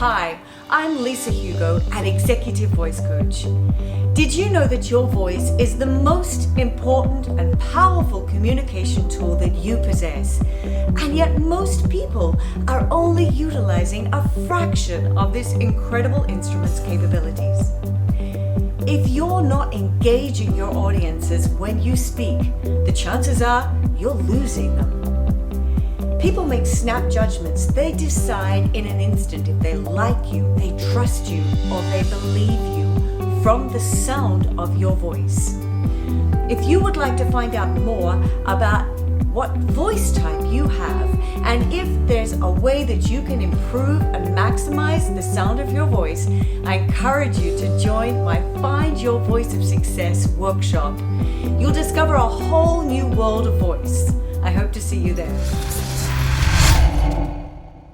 Hi, I'm Lisa Hugo, an Executive Voice Coach. Did you know that your voice is the most important and powerful communication tool that you possess? And yet most people are only utilizing a fraction of this incredible instrument's capabilities. If you're not engaging your audiences when you speak, the chances are you're losing them. People make snap judgments. They decide in an instant if they like you, they trust you, or they believe you from the sound of your voice. If you would like to find out more about what voice type you have, and if there's a way that you can improve and maximize the sound of your voice, I encourage you to join my Find Your Voice of Success workshop. You'll discover a whole new world of voice. I hope to see you there.